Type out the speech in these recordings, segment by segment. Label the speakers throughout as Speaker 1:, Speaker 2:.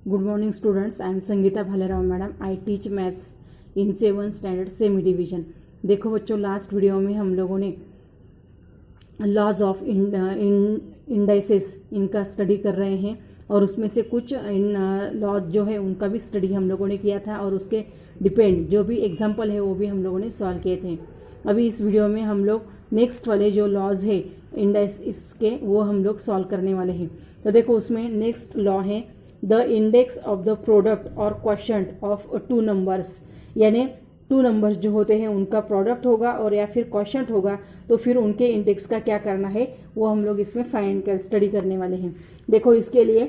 Speaker 1: Good morning students. I am Sangeeta Bhalerao madam. I teach maths in 7th standard semi division. देखो बच्चों, last video में हम लोगों ने लॉज ऑफ इंडाइसेस इनका स्टडी कर रहे हैं और उसमें से कुछ लॉज जो है उनका भी स्टडी हम लोगों ने किया था और उसके डिपेंड जो भी एग्जांपल है वो भी हम लोगों ने सॉल्व किए थे। अभी इस वीडियो में हम लोग नेक्स्ट वाले जो लॉज है इंडाइस इसके वो हम लोग सॉल्व करने वाले हैं। तो देखो उसमें नेक्स्ट लॉ है the index of the product और क्वोशंट ऑफ टू नंबर्स, यानी टू नंबर्स जो होते हैं उनका प्रोडक्ट होगा और या फिर क्वोशंट होगा तो फिर उनके इंडेक्स का क्या करना है वो हम लोग इसमें फाइंड कर स्टडी करने वाले हैं। देखो इसके लिए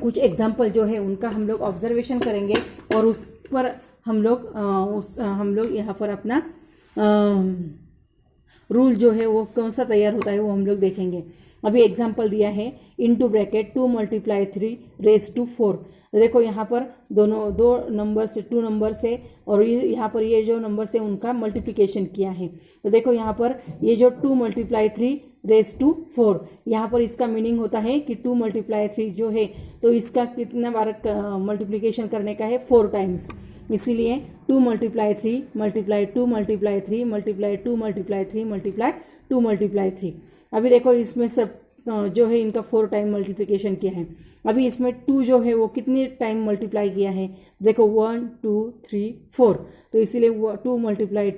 Speaker 1: कुछ एग्जाम्पल जो है उनका हम लोग ऑब्जर्वेशन करेंगे और उस पर हम लोग यहाँ पर अपना रूल जो है वो कौन सा तैयार होता है वो हम लोग देखेंगे। अभी एग्जाम्पल दिया है इनटू ब्रैकेट 2 × 3 रेज टू 4। देखो यहाँ पर दो नंबर से टू नंबर से और यहाँ पर ये जो नंबर से उनका मल्टीप्लिकेशन किया है। तो देखो यहाँ पर ये जो 2 × 3 रेज टू 4, यहाँ पर इसका मीनिंग होता है कि 2 × 3 जो है तो इसका कितना बार मल्टीप्लिकेशन करने का है 4 टाइम्स, इसीलिए 2 × 3 मल्टीप्लाई 2 × 3 मल्टीप्लाई 2 × 3 मल्टीप्लाई 2 × 3। अभी देखो इसमें सब जो है इनका 4 टाइम मल्टीप्लिकेशन किया है। अभी इसमें 2 जो है वो कितने टाइम मल्टीप्लाई किया है, देखो 1 2 3 4, तो इसीलिए 2 × 2 मल्टीप्लाई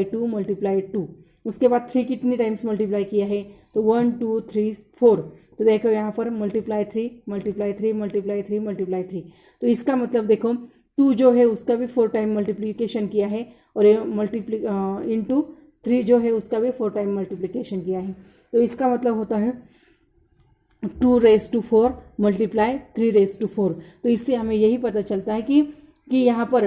Speaker 1: 2 मल्टीप्लाई 2। उसके बाद 3 कितनी टाइम्स मल्टीप्लाई किया है, तो 1 2 3 4, तो देखो यहाँ पर मल्टीप्लाई 3 मल्टीप्लाई 3 मल्टीप्लाई 3 मल्टीप्लाई 3। तो इसका मतलब देखो 2 जो है उसका भी 4 टाइम मल्टीप्लिकेशन किया है और ये इंटू 3 जो है उसका भी 4 टाइम मल्टीप्लिकेशन किया है। तो इसका मतलब होता है 2 raise to 4 multiply 3 raise to 4। तो इससे हमें यही पता चलता है कि यहाँ पर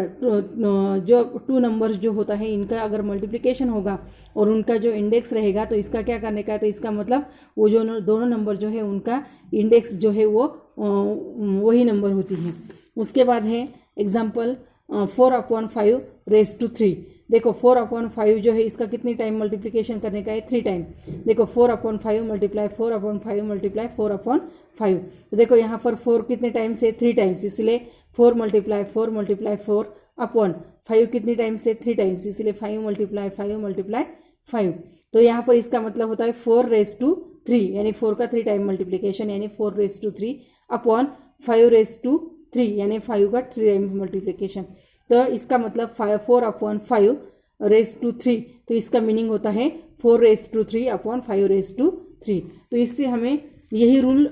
Speaker 1: जो टू नंबर्स जो होता है इनका अगर मल्टीप्लिकेशन होगा और उनका जो इंडेक्स रहेगा तो इसका क्या करने का है, तो इसका मतलब वो जो दोनों नंबर जो है उनका इंडेक्स जो है वो वही नंबर होती है। उसके बाद है एग्जाम्पल 4/5 रेज टू 3। देखो 4/5 जो है इसका कितनी टाइम मल्टीप्लिकेशन करने का है 3 टाइम। देखो 4/5 मल्टीप्लाई 4/5 मल्टीप्लाई 4/5। तो देखो यहाँ पर 4 कितने टाइम से 3 टाइम्स, इसलिए 4 मल्टीप्लाई 4 मल्टीप्लाई 4 अपॉन 5 कितनी टाइम से 3 टाइम्स, इसलिए 5 मल्टीप्लाई 5 मल्टीप्लाई 5। तो यहाँ पर इसका मतलब होता है 4 रेज टू 3, यानी 4 का 3 टाइम मल्टीप्लिकेशन यानी 4 raise to 3 upon 5 raise to 3 यानी 5 का 3 टाइम मल्टीप्लिकेशन। तो इसका मतलब 4/5 रेज टू 3, तो इसका मीनिंग होता है 4 raise to 3 upon 5 raise to 3। तो इससे हमें यही रूल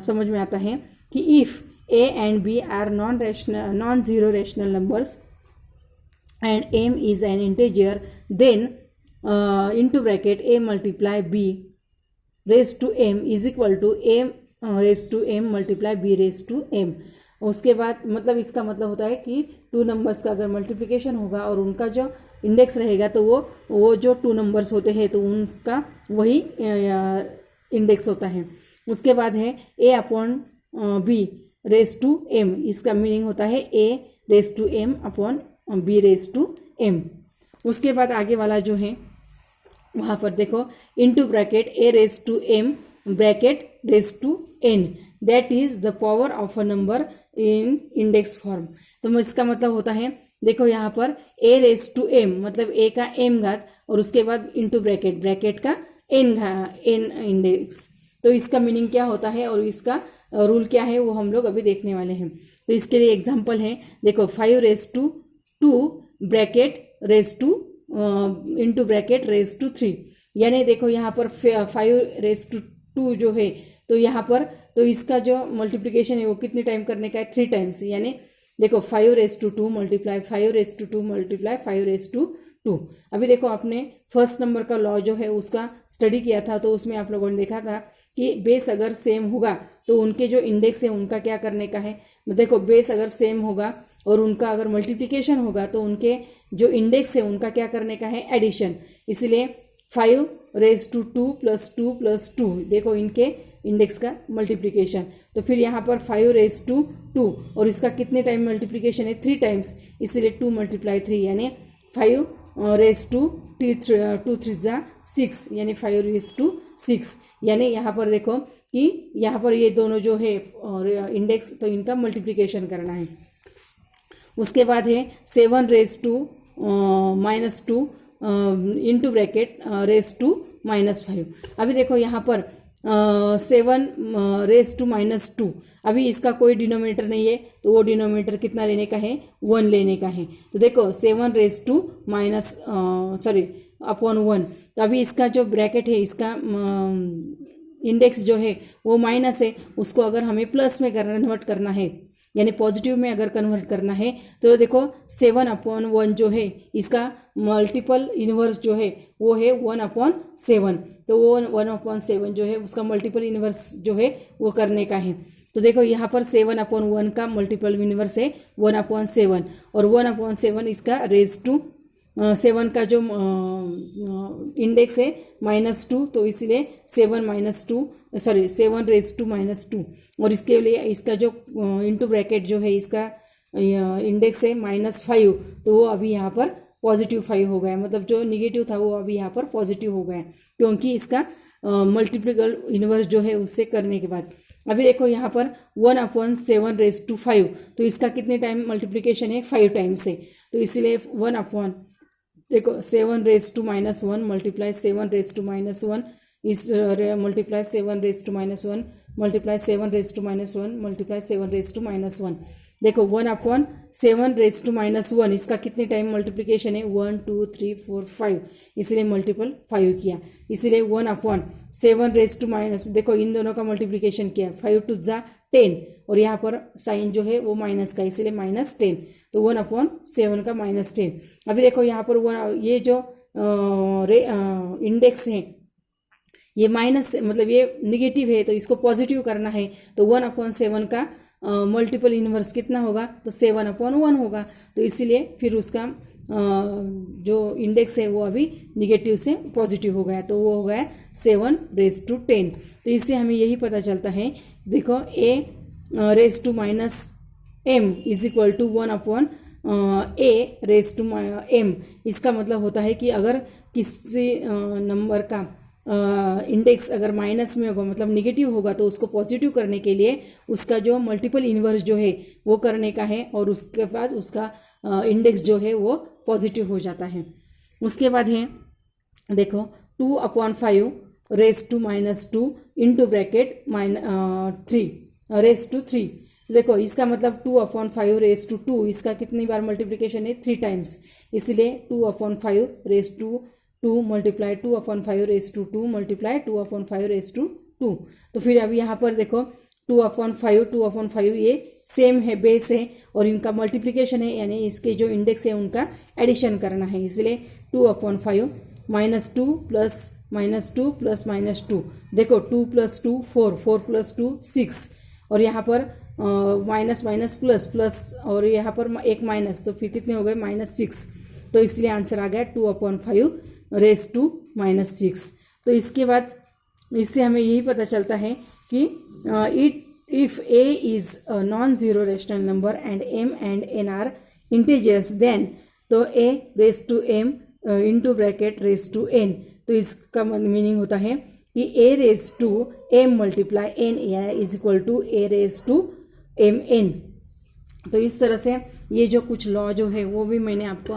Speaker 1: समझ में आता है कि if a and b are non zero rational numbers and m is an integer, then into bracket a multiply b raised to m is equal to a raised to m multiply b raised to m। उसके बाद मतलब इसका मतलब होता है कि two numbers का अगर मल्टीप्लिकेशन होगा और उनका जो इंडेक्स रहेगा तो वो जो टू नंबर्स होते हैं तो उनका वही इंडेक्स होता है। उसके बाद है a upon b raise to m, इसका मीनिंग होता है a raise to m upon b raise to m। उसके बाद आगे वाला जो है वहाँ पर देखो into bracket a raise to m bracket raise to n, that is the power of a number in index form. तो इसका मतलब होता है देखो यहाँ पर a रेज टू m मतलब a का m घात और उसके बाद इनटू ब्रैकेट का n इंडेक्स। तो इसका मीनिंग क्या होता है और इसका रूल क्या है वो हम लोग अभी देखने वाले हैं। तो इसके लिए एग्जांपल है देखो 5 raise to 2 bracket raise to into bracket raise to 3, यानी देखो यहाँ पर 5 रेज टू 2 जो है तो यहाँ पर तो इसका जो मल्टीप्लिकेशन है वो कितने टाइम करने का है 3 टाइम्स, यानी देखो 5 raise to 2 multiply 5 raise to 2 multiply 5 raise to 2। अभी देखो आपने फर्स्ट नंबर का लॉ जो है उसका स्टडी किया था तो उसमें आप लोगों ने देखा था कि बेस अगर सेम होगा तो उनके जो इंडेक्स है उनका क्या करने का है, देखो बेस अगर सेम होगा और उनका अगर मल्टीप्लिकेशन होगा तो उनके जो इंडेक्स है उनका क्या करने का है एडिशन, इसलिए 5 रेज टू 2 + 2 + 2 देखो इनके इंडेक्स का मल्टीप्लिकेशन। तो फिर यहाँ पर 5 रेज टू 2 और इसका कितने टाइम मल्टीप्लिकेशन है 3 टाइम्स, इसलिए 2 × 3 यानी 5 रेज टू 2 3 × 6 यानी 5 रेज टू 6, यानी यहाँ पर देखो कि यहाँ पर ये दोनों जो है और इंडेक्स, तो इनका मल्टीप्लिकेशन करना है। उसके बाद है 7 raise to -2 into bracket raise to -5। अभी देखो यहाँ पर 7 रेज टू -2, अभी इसका कोई डिनोमिनेटर नहीं है, तो वो डिनोमिनेटर कितना लेने का है, 1 लेने का है। तो देखो 7 रेज टू अपॉन 1, तो अभी इसका जो ब्रैकेट है, इसका इंडेक्स जो है वो माइनस है, उसको अगर हमें प्लस में कन्वर्ट करना है, यानी पॉजिटिव में अगर कन्वर्ट करना है, तो देखो 7/1 जो है इसका मल्टीपल इन्वर्स जो है वो है 1/7, तो वो 1/7 जो है उसका मल्टीपल इन्वर्स जो है वो करने का है। तो देखो यहाँ पर 7/1 का मल्टीपल इन्वर्स है 1/7, और 1/7 इसका रेज टू 7 का जो इंडेक्स है -2, तो इसलिए 7 रेज टू -2, और इसके लिए इसका जो इंटू ब्रैकेट जो है इसका इंडेक्स है -5, तो वो अभी यहाँ पर +5 हो गया, मतलब जो निगेटिव था वो अभी यहाँ पर पॉजिटिव हो गया, क्योंकि इसका मल्टीप्लिकल इन्वर्स जो है उससे करने के बाद। अभी देखो यहाँ पर 1/7 रेज टू 5, तो इसका कितने टाइम मल्टीप्लिकेशन है, 5 टाइम्स है, तो इसलिए 7 raise to -1 multiply 7 raise to -1 इस multiply 7 raise to -1 multiply 7 raise to -1 multiply 7 raise to -1। देखो 1/7 रेज टू -1 इसका कितने टाइम मल्टीप्लिकेशन है, 1 2 3 4 5, इसलिए मल्टीपल 5 किया, इसलिए 1/7 रेज टू देखो इन दोनों का मल्टीप्लिकेशन किया, 5 2 जा 10, और यहाँ पर साइन जो है वो माइनस का, इसलिए -10, तो 1/7 का -10। अभी देखो यहाँ पर ये जो इंडेक्स है ये माइनस, मतलब ये निगेटिव है, तो इसको पॉजिटिव करना है, तो 1/7 का मल्टीपल इन्वर्स कितना होगा, तो 7/1 होगा, तो इसीलिए फिर उसका जो इंडेक्स है वो अभी निगेटिव से पॉजिटिव हो गया, तो वो हो गया 7 रेज टू 10। तो इससे हमें यही पता चलता है, देखो a raise to -m is equal to 1/a raise to m। इसका मतलब होता है कि अगर किसी नंबर का इंडेक्स अगर माइनस में होगा, मतलब निगेटिव होगा, तो उसको पॉजिटिव करने के लिए उसका जो मल्टीपल इन्वर्स जो है वो करने का है, और उसके बाद उसका इंडेक्स जो है वो पॉजिटिव हो जाता है। उसके बाद है देखो 2/5 raise to -2 into bracket 3 raise to 3। देखो इसका मतलब 2/5 रेज टू 2, इसका कितनी बार मल्टीप्लिकेशन है, 3 टाइम्स, इसलिए 2/5 raise to 2 multiply 2/5 raise to 2 multiply 2/5 raise to 2। तो फिर अभी यहाँ पर देखो 2/5 ये सेम है, बेस है, और इनका मल्टीप्लिकेशन है, यानी इसके जो इंडेक्स है उनका एडिशन करना है, इसलिए 2/5 -2 प्लस -2 प्लस -2। देखो 2 + 2 4, 4 + 2 6, और यहाँ पर माइनस माइनस प्लस प्लस, और यहाँ पर एक माइनस, तो फिर कितने हो गए, -6, तो इसलिए आंसर आ गया 2/5 रेज टू -6। तो इसके बाद इससे हमें यही पता चलता है कि if a is non zero rational number and m and n are integers, then तो a raise to m into bracket raise to n। तो इसका मीनिंग होता है कि a raise to m multiply n is equal to a raise to mn। तो इस तरह से ये जो कुछ लॉ जो है वो भी मैंने आपको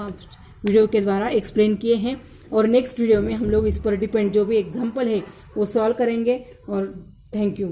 Speaker 1: वीडियो के द्वारा एक्सप्लेन किए हैं, और नेक्स्ट वीडियो में हम लोग इस पर डिपेंड जो भी एग्जाम्पल है वो सॉल्व करेंगे। और थैंक यू।